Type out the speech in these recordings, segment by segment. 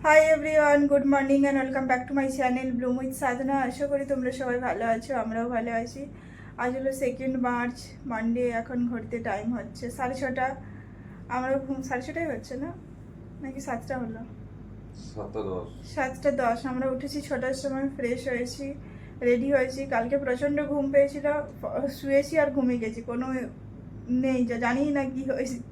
High everyone, good morning and welcome back to my channel bloom with Sadhana. আশা করি তোমরা সবাই ভালো আছো, আমরাও ভালো আছি। আজ হলো 2 মার্চ, মানডে। এখন ঘুরতে টাইম হচ্ছে 6:30। আমরা ঘুম 6:30 হচ্ছে না, নাকি 7টা হলো? 7:10। আমরা উঠেছি 6টার সময়, ফ্রেশ হয়েছি, রেডি হয়েছি। কালকে প্রচণ্ড ঘুম পেয়েছিল, শুয়েছি আর ঘুমিয়ে গেছি, কোনো নেই, যা জানি না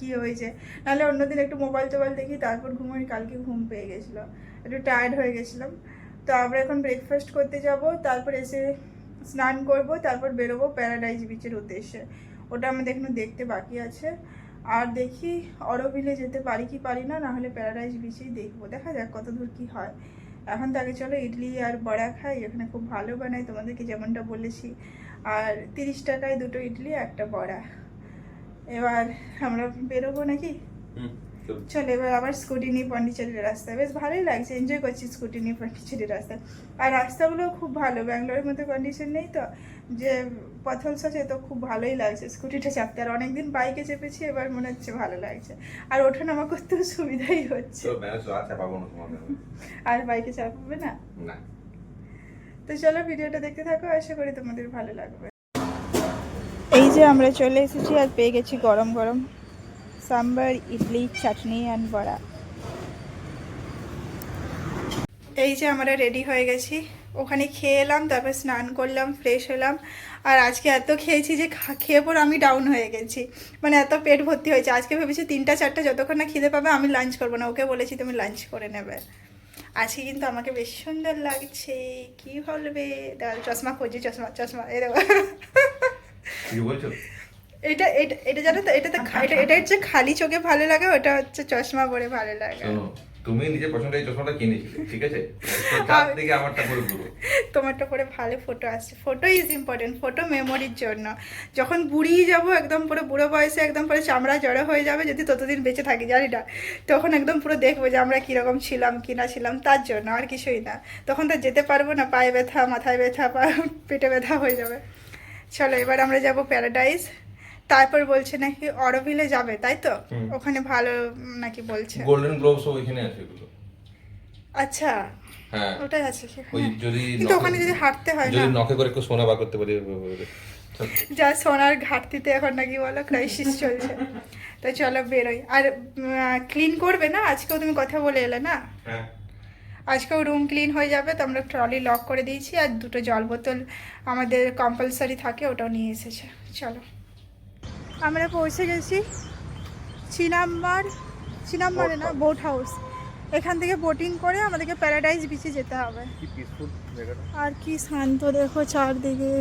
কি হয়েছে। নাহলে অন্যদিন একটু মোবাইল টোবাইল দেখি তারপর ঘুমোই, কালকে ঘুম পেয়ে গেছিলো, একটু টায়ার্ড হয়ে গেছিলাম। তো আমরা এখন ব্রেকফাস্ট করতে যাব, তারপর এসে স্নান করব, তারপর বেরোবো প্যারাডাইজ বিচের উদ্দেশ্যে। ওটা আমাদের এখনো দেখতে বাকি আছে। আর দেখি অরোভিলে যেতে পারি কি পারি না, নাহলে প্যারাডাইজ বিচেই দেখবো, দেখা যাক কত দূর কী হয়। এখন তাকে চলো ইডলি আর বড়া খাই, এখানে খুব ভালো বানায় তোমাদেরকে যেমনটা বলেছি। আর 30 টাকায় 2টো ইডলি একটা বড়া। এবার আমরা বেরোবো নাকি? চল এবার আবার স্কুটি নিয়ে পন্ডিচেরির রাস্তায়, বেশ ভালোই লাগছে, এনজয় করছি স্কুটি নিয়ে পন্ডিচেরির রাস্তায়। আর রাস্তাগুলোও খুব ভালো, ব্যাঙ্গালোরের মধ্যে কন্ডিশন নেই তো, যে পথলস আছে, তো খুব ভালোই লাগছে স্কুটিটা চাপতে। আর অনেকদিন বাইকে চেপেছি, এবার মনে হচ্ছে ভালো লাগছে, আর ওঠানামা করতেও সুবিধাই হচ্ছে। আর বাইকে চাপবে না। তো চলো ভিডিওটা দেখতে থাকো, আশা করি তোমাদের ভালো লাগবে। এই যে আমরা চলে এসেছি আর পেয়ে গেছি গরম গরম সাম্বার, ইডলি, চাটনি অ্যান্ড বড়া। এই যে আমরা রেডি হয়ে গেছি, ওখানে খেয়ে এলাম, তারপর স্নান করলাম, ফ্রেশ হলাম। আর আজকে এত খেয়েছি যে খেয়ে পর আমি ডাউন হয়ে গেছি, মানে এত পেট ভর্তি হয়েছে। আজকে ভেবেছি 3টা 4টা যতক্ষণ না খিদে পাবে আমি লাঞ্চ করবো না, ওকে বলেছি তুমি লাঞ্চ করে নেবে। আজকে কিন্তু আমাকে বেশ সুন্দর লাগছে, কি বলবে? চশমা খুঁজি, চশমা চশমা এরকম। এটা এটা এটা জানো তো, এটা এটা হচ্ছে খালি চোখে ভালো লাগে, ওটা হচ্ছে চশমা পরে ভালো লাগে। তুমি নিজে পছন্দের এই চশমাটা কিনেছিলে, ঠিক আছে? তার দিকে আমারটা করে দেবো। তোমারটা পরে ভালো ফটো আসছে। ফটো ইজ ইম্পর্টেন্ট, ফটো মেমোরির জন্য। যখন বুড়িয়ে যাব, একদম পুরো বুড়ো বয়সে, একদম পুরো চামড়া জড়ো হয়ে যাবে, যদি ততদিন বেঁচে থাকি জানি না, তখন একদম পুরো দেখবো যে আমরা কীরকম ছিলাম কি না ছিলাম, তার জন্য, আর কিছুই না। তখন তো যেতে পারবো না, পায়ে ব্যথা, মাথায় ব্যথা, পেটে ব্যথা হয়ে যাবে। চলো এবার আমরা যাব প্যারাডাইজ, তারপর বলছে নাকি অরোভিলে যাবে, তাই তো? ওখানে ভালো নাকি বলছে, গোল্ডেন গ্লোবস ওইখানে আছে এগুলো। আচ্ছা, হ্যাঁ ওটাই আছে ওই সেখানে। যদি কিন্তু ওখানে যদি হাঁটতে হয় না, যদি নখে করে একটু সোনা বার করতে পারি। যা সোনার ঘাটতিতে এখন নাকি বলো ক্রাইসিস চলছে। তো চলো বেরোই। আর ক্লিন করবে না আজকেও? তুমি কথা বলে এলে না, হ্যাঁ আজকেও রুম ক্লিন হয়ে যাবে। তো আমরা ট্রলি লক করে দিয়েছি, আর 2টো জল বোতল আমাদের কম্পালসারি থাকে, ওটাও নিয়ে এসেছে। চলো আমরা পৌঁছে গেছি চিনাম্বারে না, বোট হাউস। এখান থেকে বোটিং করে আমাদেরকে প্যারাডাইজ বিচে যেতে হবে। কি পিসফুল জায়গাটা, আর কি শান্ত দেখো চারদিকে।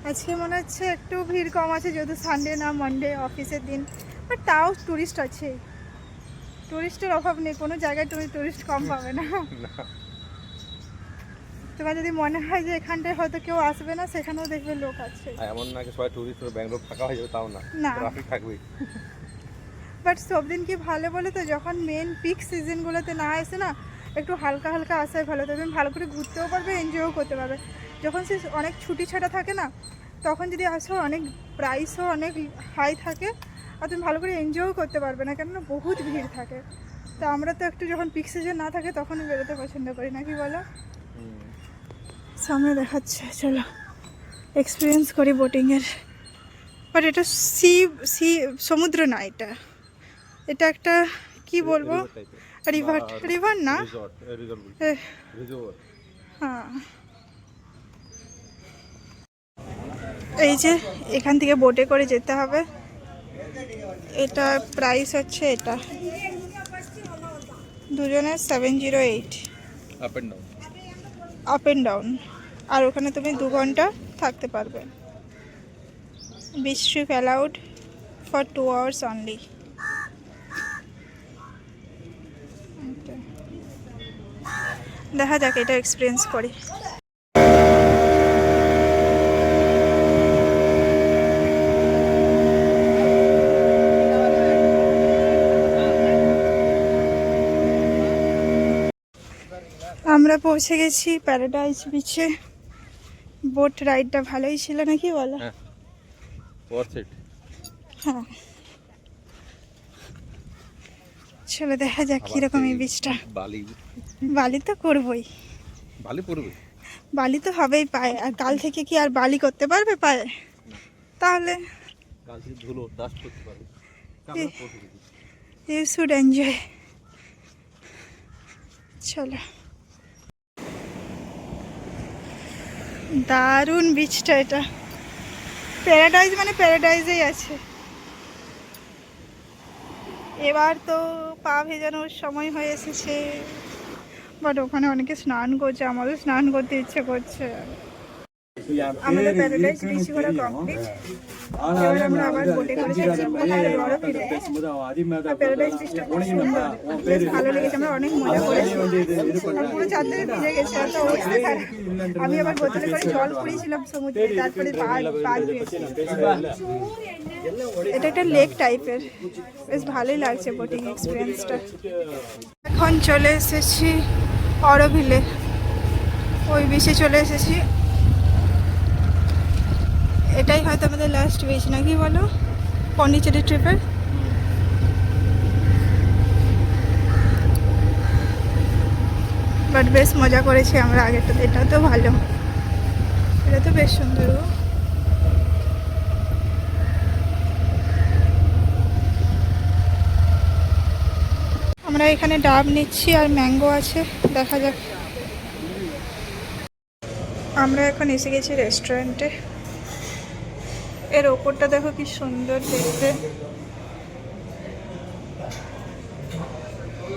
আজকে মনে হচ্ছে একটু ভিড় কম আছে, যেহেতু সানডে না, মানডে অফিসের দিন, বাট তাও টুরিস্ট আছে, টুরিস্টের অভাব নেই, কোনো জায়গায় তুমি টুরিস্ট কম পাবে না। তোমার যদি মনে হয় যে এখানটায় হয়তো কেউ আসবে না, সেখানেও দেখবে লোক আছে। এমন না যে সবাই টুরিস্ট ব্যাঙ্গালোর ফাঁকা হয়ে যাবে, তাও না, ট্রাফিক থাকবেই। বাট সব দিন কি ভালো বলে তো, যখন মেন পিক সিজনগুলোতে না আসে না, একটু হালকা হালকা আসাই ভালো, তো তুমি ভালো করে ঘুরতেও পারবে, এনজয়ও করতে পারবে। যখন সে অনেক ছুটি ছাটা থাকে না, তখন যদি আসো অনেক প্রাইসও অনেক হাই থাকে, আর তুমি ভালো করে এনজয়ও করতে পারবে না, কেননা বহুত ভিড় থাকে। তো আমরা তো একটু যখন পিক সিজন না থাকে তখনই বেরোতে পছন্দ করি, না কি বলো? সামনে দেখাচ্ছে, চলো এক্সপিরিয়েন্স করি বোটিংয়ের। বাট এটা সি সমুদ্র না, এটা একটা কি বলবো, রিভার না, হ্যাঁ। এই যে এখান থেকে বোটে করে যেতে হবে, এটা প্রাইস হচ্ছে, এটা দুজনের 708 আপ অ্যান্ড ডাউন। আর ওখানে তুমি 2 ঘন্টা থাকতে পারবে। Beach trip allowed for 2 hours only. দেখা যাক, এটা এক্সপিরিয়েন্স করি। আমরা পৌঁছে গেছি প্যারাডাইজ বিচে। বোট রাইডটা ভালোই ছিল, নাকি বলো? হ্যাঁ চলো দেখা যাক কিরকম এই বীজটা। বালি বালি তো করবই, বালি পড়বে। বালি তো হবেই পায়ে। আর কাল থেকে কি আর বালি করতে পারবে পায়ে? তাহলে কাল থেকে ধুলো ডাস্ট করতে পারবে। You should enjoy. চলো, দারুণ বীজটা এটা। প্যারাডাইজ মানে প্যারাডাইজেই আছে। এবার তো পা ভেজানোর সময় হয়ে এসেছে, বাট ওখানে অনেকে স্নান করছে, আমাদের স্নান করতে ইচ্ছে করছে। আমাদের প্যারাডাইজ বিচ ঘোরা কমপ্লিট। এবার আমরা আবার বোটে করে যাচ্ছি বরফিরে। আর প্যারাডাইজ বিচটা খুব সুন্দর, বেশ ভালো লেগেছে, আমরা অনেক মজা করেছি। আর পুরো চারদিকে ভিজে গেছে, এত অবস্থা খারাপ। আমি আবার বোতলে করে জল পুড়িয়েছিলাম সমুদ্রে, তারপরে পা ধুয়েছি। এটা একটা লেক টাইপের, বেশ ভালোই লাগছে বোটিং এক্সপিরিয়েন্সটা। এখন চলে এসেছি অরোভিলে, ওই বিচে চলে এসেছি। এটাই হয়তো আমাদের লাস্ট বিচ নাকি বলো পন্ডিচেরি ট্রিপের। বাট বেশ মজা করেছি আমরা আগেরটাতে, এটা তো ভালো, এটা তো বেশ সুন্দর। আমরা এখানে ডাব নিচ্ছি আর ম্যাঙ্গো আছে, দেখা যাক। আমরা এখন এসে গেছি রেস্টুরেন্টে। এর ওপরটা দেখো কি সুন্দর দেখতে।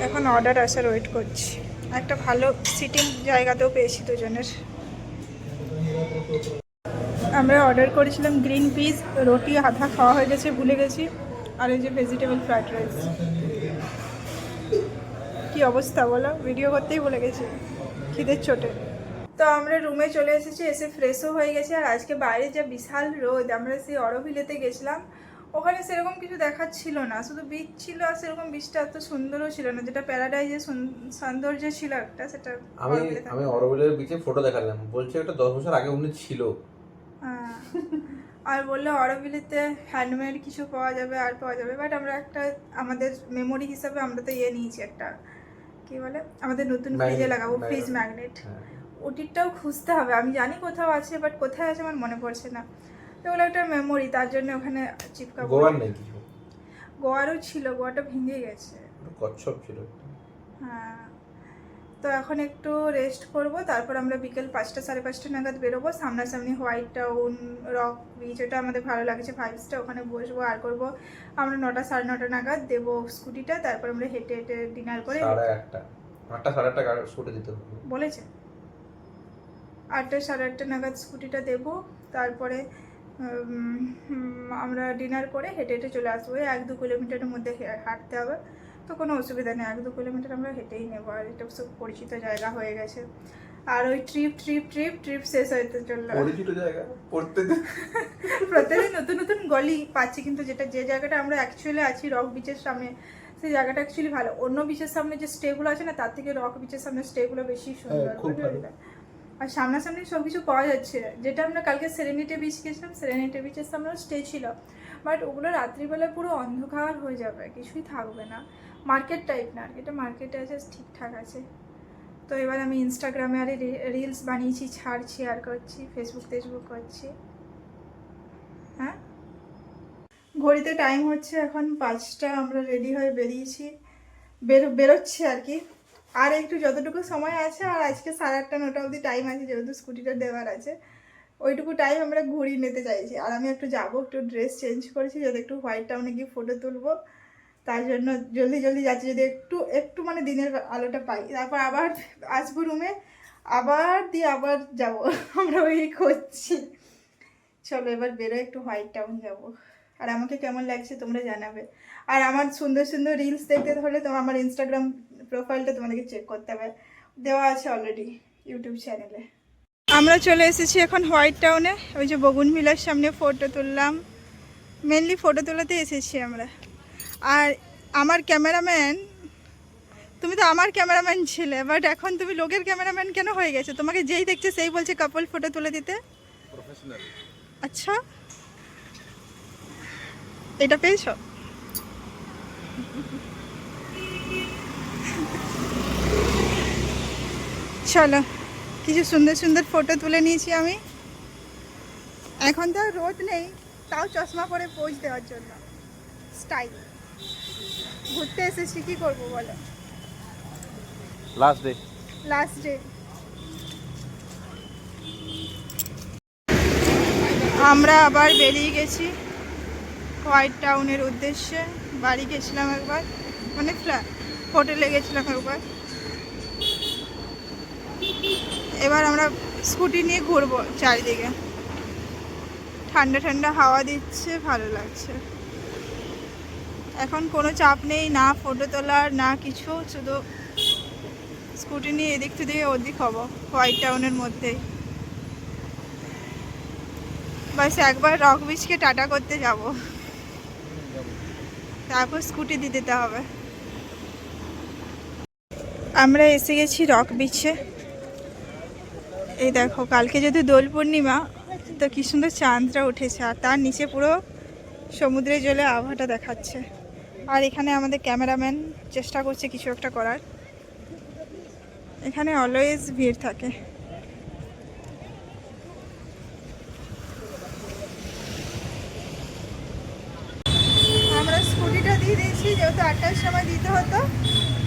এখন অর্ডার আসার ওয়েট করছি। একটা ভালো সিটিং জায়গাতেও পেয়েছি দুজনের। আমরা অর্ডার করেছিলাম গ্রিন পিস, রুটি আধা খাওয়া হয়ে গেছে, ভুলে গেছি। আর এই যে ভেজিটেবল ফ্রাইড রাইস। কি অবস্থা বলো, ভিডিও করতেই ভুলে গেছি খিদের চোটে। তো আমরা রুমে চলে এসেছি, এসে ফ্রেশও হয়ে গেছি। আর আজকে বাইরে যে বিশাল রোদ, আমরা সেই অরোভিলেতে গেছিলাম, ওখানে সেরকম কিছু দেখার ছিল না, শুধু বিচ ছিল। আর সেরকম বিচটা এত সুন্দরও ছিল না, যেটা প্যারাডাইজের সৌন্দর্য ছিল একটা, সেটা আমি অরোভিলের বিচে ফটো দেখালাম, বলছে ওটা 10 বছর আগে উনি ছিল। হ্যাঁ, আর বললো অরোভিলেতে হ্যান্ডমেড কিছু পাওয়া যাবে আর পাওয়া যাবে। বাট আমরা একটা আমাদের মেমোরি হিসাবে আমরা তো নিয়েছি একটা, কি বলে, আমাদের নতুন ফ্রিজে লাগাবো ফ্রিজ ম্যাগনেট। ওটিরটাও খুঁজতে হবে, আমি জানি কোথাও আছে, বাট কোথায় আছে আমার মনে পড়ছে না। তো ওগুলো একটা মেমোরি, তার জন্য ওখানে চিপকাবো। গোয়ার নেই কিছু? গোয়ারও ছিল, গোয়াটা ভেঙে গেছে। কচ্ছপ ছিল। হ্যাঁ, তো এখন একটু রেস্ট করব, তারপর আমরা বিকেল 5টা 5:30 নাগাদ বেরোবো। সামনাসামনি হোয়াইট টাউন, রক বিচ, ওটা আমাদের ভালো লাগছে, 5 স্টার, ওখানে বসবো। আর করবো আমরা 9টা 9:30 নাগাদ দেবো স্কুটিটা, তারপর আমরা হেঁটে হেঁটে ডিনার করে 8:30 8:30 স্কুটি দিতে হবে বলেছে। 8টা 8:30 নাগাদ স্কুটিটা দেবো, তারপরে আমরা ডিনার করে হেঁটে হেঁটে চলে আসবো। 1-2 কিলোমিটারের মধ্যে হাঁটতে হবে, তো কোনো অসুবিধা নেই। 1-2 কিলোমিটার আমরা হেঁটেই নেবো, আর এটা সব পরিচিত জায়গা হয়ে গেছে। আর ওই ট্রিপ শেষ হতে চললো। পরিচিত জায়গা প্রত্যেকদিন নতুন নতুন গলি পাচ্ছি, কিন্তু যে জায়গাটা আমরা অ্যাকচুয়ালি আছি রক বিচের সামনে, সেই জায়গাটা অ্যাকচুয়ালি ভালো। অন্য বিচের সামনে যে স্টেগুলো আছে না, তার থেকে রক বিচের সামনে স্টেগুলো বেশি সুন্দর। আর সামনাসামনি সব কিছু পাওয়া যাচ্ছে। যেটা আমরা কালকে সেরেনিটি বিচ গেছিলাম, সেরেনিটি বিচের সামনেও স্টে ছিল, বাট ওগুলো রাত্রিবেলা পুরো অন্ধকার হয়ে যাবে, কিছুই থাকবে না। মার্কেট টাইপ না, এটা মার্কেটে আছে, ঠিকঠাক আছে। তো এবার আমি ইনস্টাগ্রামে আর রিলস বানিয়েছি, ছাড়ছি, আর করছি, ফেসবুক করছি। হ্যাঁ, ঘড়িতে টাইম হচ্ছে এখন 5টা, আমরা রেডি হয়ে বেরিয়েছি, বেরোচ্ছি আর কি। আর একটু যতটুকু সময় আছে, আর আজকে 8:30 9টা অবধি টাইম আছে, যেহেতু স্কুটিটা দেওয়ার আছে, ওইটুকু টাইম আমরা ঘুরিয়ে নিতে চাইছি। আর আমি একটু যাবো, একটু ড্রেস চেঞ্জ করেছি, যাতে একটু হোয়াইট টাউনে গিয়ে ফটো তুলবো, তার জন্য জলদি যাচ্ছি, যদি একটু মানে দিনের আলোটা পাই। তারপর আবার আসবো রুমে, আবার যাবো। আমরা ওই করছি। চলো এবার বেরো, একটু হোয়াইট টাউন যাবো। আর আমাকে কেমন লাগছে তোমরা জানাবে। আর আমার সুন্দর সুন্দর রিলস দেখতে হলে তোমার আমার ইনস্টাগ্রাম প্রোফাইলটা তোমাদেরকে চেক করতে হবে, দেওয়া আছে অলরেডি ইউটিউব চ্যানেলে। আমরা চলে এসেছি এখন হোয়াইট টাউনে, ওই যে বগুনভিলার সামনে ফটো তুললাম, মেনলি ফটো তোলাতে এসেছি আমরা। আর আমার ক্যামেরাম্যান, তুমি তো আমার ক্যামেরাম্যান ছিলে, বাট এখন তুমি লোকের ক্যামেরাম্যান কেন হয়ে গেছে? তোমাকে যেই দেখছে সেই বলছে কাপল ফটো তুলে দিতে। আচ্ছা, এটা পেয়েছো? চলো কিছু সুন্দর সুন্দর ফটো তুলে নিয়েছি আমি। এখন তো আর রোদ নেই, তাও চশমা পরে পোজ দেওয়ার জন্য স্টাইল। ঘুরতে এসেছি, কি করবো বলো, লাস্ট ডে। Last day. আমরা আবার বেরিয়ে গেছি হোয়াইট টাউনের উদ্দেশ্যে। বাড়ি গেছিলাম একবার, মানে হোটেলে গেছিলাম একবার। এবার আমরা স্কুটি নিয়ে ঘুরবো চারিদিকে। ঠান্ডা ঠান্ডা হাওয়া দিচ্ছে, ভালো লাগছে। এখন কোনো চাপ নেই, না ফটো তোলার না কিছু, শুধু স্কুটি নিয়ে এদিক থেকে ওদিক হবো হোয়াইট টাউনের মধ্যেই। বাস একবার রক বিচকে টাটা করতে যাব, তারপর স্কুটি দিয়ে দিতে হবে। আমরা এসে গেছি রক বিচে। এই দেখো, কালকে যদি দোল পূর্ণিমা, তো কি সুন্দর চাঁদটা উঠেছে, আর তার নিচে পুরো সমুদ্রের জলে আবহাওয়াটা দেখাচ্ছে। আর এখানে আমাদের ক্যামেরাম্যান চেষ্টা করছে কিছু একটা করার। এখানে অলওয়েজ ভিড় থাকে। আমরা স্কুটিটা দিয়ে দিয়েছি, যেহেতু 8টার সময় দিতে হতো।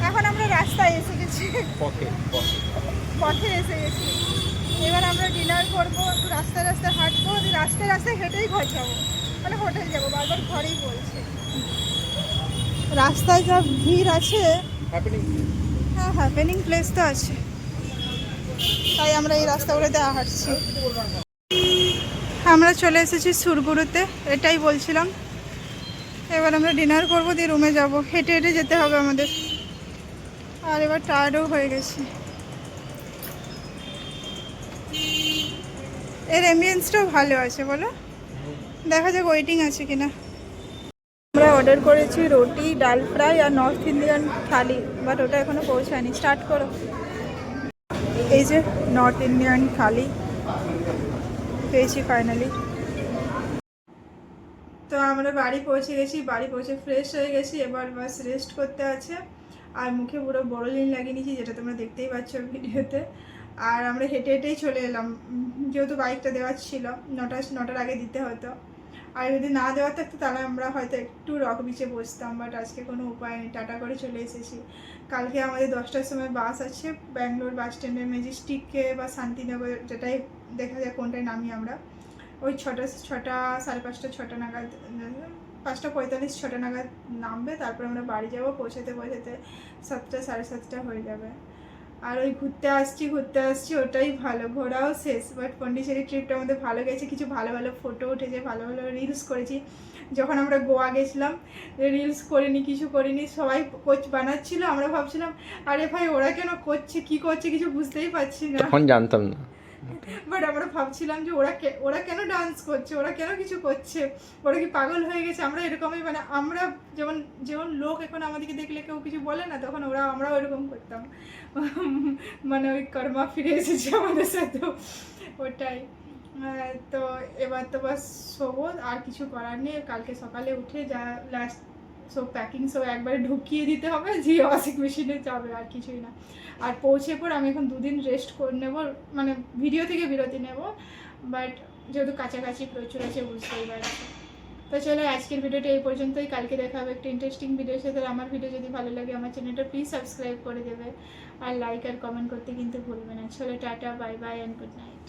এখন আমরা রাস্তায় এসে গেছি, পথে এসে গেছি। এবার আমরা ডিনার করবো, একটু রাস্তায় রাস্তায় হাঁটবো, রাস্তায় রাস্তায় হেঁটেই ঘর যাবো, মানে হোটেল যাবো, বারবার ঘরেই বলছে। রাস্তায় যা ভিড় আছে, হ্যাঁ হ্যাপেনিং প্লেস তো আছে, তাই আমরা এই রাস্তাগুলোতে হাঁটছি। আমরা চলে এসেছি সুরগুরুতে, এটাই বলছিলাম। এবার আমরা ডিনার করবো, দিয়ে রুমে যাব। হেঁটে হেঁটে যেতে হবে আমাদের, আর এবার টায়ার্ডও হয়ে গেছি। এর অ্যাম্বিয়েন্সটাও ভালো আছে, বলো, দেখা যাক ওয়েটিং আছে কিনা। আমরা অর্ডার করেছি রুটি, ডাল ফ্রাই আর নর্থ ইন্ডিয়ান থালি, বাট ওটা এখনো পৌঁছায়নি। স্টার্ট করো। এই যে নর্থ ইন্ডিয়ান থালি পেয়েছি ফাইনালি। তো আমরা বাড়ি পৌঁছে গেছি, বাড়ি পৌঁছে ফ্রেশ হয়ে গেছি। এবার বাস রেস্ট করতে আছে। আর মুখে পুরো বড়লিন লাগিয়ে নিয়েছি, যেটা তোমরা দেখতেই পাচ্ছ ভিডিওতে। আর আমরা হেঁটে হেঁটেই চলে এলাম, যেহেতু বাইকটা দেওয়ার ছিল, 9টার আগে দিতে হতো। আর যদি না দেওয়া থাকতো তাহলে আমরা হয়তো একটু রক বিচে বসতাম, বাট আজকে কোনো উপায় নেই, টাটা করে চলে এসেছি। কালকে আমাদের 10টার সময় বাস আছে ব্যাঙ্গালোর বাস স্ট্যান্ডে, ম্যাজেস্টিকে বা শান্তিনগর, যেটাই দেখা যায় কোনটায় নামি আমরা। ওই 6টা 5:30 নাগাদ, 5:45 6টা নাগাদ নামবে। তারপর আমরা বাড়ি যাব, পৌঁছাতে 7টা 7:30 হয়ে যাবে। আর ওই ঘুরতে আসছি ওটাই ভালো, ঘোরাও শেষ। বাট পন্ডিচেরি ট্রিপটা আমাদের ভালো গেছে, কিছু ভালো ভালো ফটো উঠেছে, ভালো ভালো রিলস করেছি। যখন আমরা গোয়া গেছিলাম রিলস করিনি, কিছু করিনি, সবাই কোচ বানাচ্ছিল। আমরা ভাবছিলাম আরে ভাই ওরা কেন করছে, কি করছে কিছু বুঝতেই পারছি না, তখন জানতাম না। বাট আমরা ভাবছিলাম যে ওরা কেন ডান্স করছে, ওরা কেন কিছু করছে, ওরা কি পাগল হয়ে গেছে। আমরা এরকমই, মানে আমরা যেমন লোক এখন আমাদেরকে দেখলে কেউ কিছু বলে না, তখন আমরাও এরকম করতাম। মানে ওই কর্মা ফিরে এসেছে আমাদের সাথে, ওটাই। তো এবার তো বাস শোবো, আর কিছু করার নেই। কালকে সকালে উঠে যা লাস্ট সব প্যাকিং সব একবারে ঢুকিয়ে দিতে হবে, যে ওয়াশিং মেশিনে যাবে, আর কিছুই না। আর পৌঁছে পর আমি এখন 2 দিন রেস্ট করে নেবো, মানে ভিডিও থেকে বিরতি নেব। বাট যেহেতু কাছাকাছি প্রচুর আছে, বুঝতেই পারছি। তো চলো আজকের ভিডিওটা এই পর্যন্তই, কালকে দেখা হবে একটা ইন্টারেস্টিং ভিডিওর সাথে। আমার ভিডিও যদি ভালো লাগে আমার চ্যানেলটা প্লিজ সাবস্ক্রাইব করে দেবে, আর লাইক আর কমেন্ট করতে কিন্তু ভুলবে না। চলো tata, bye bye and good night.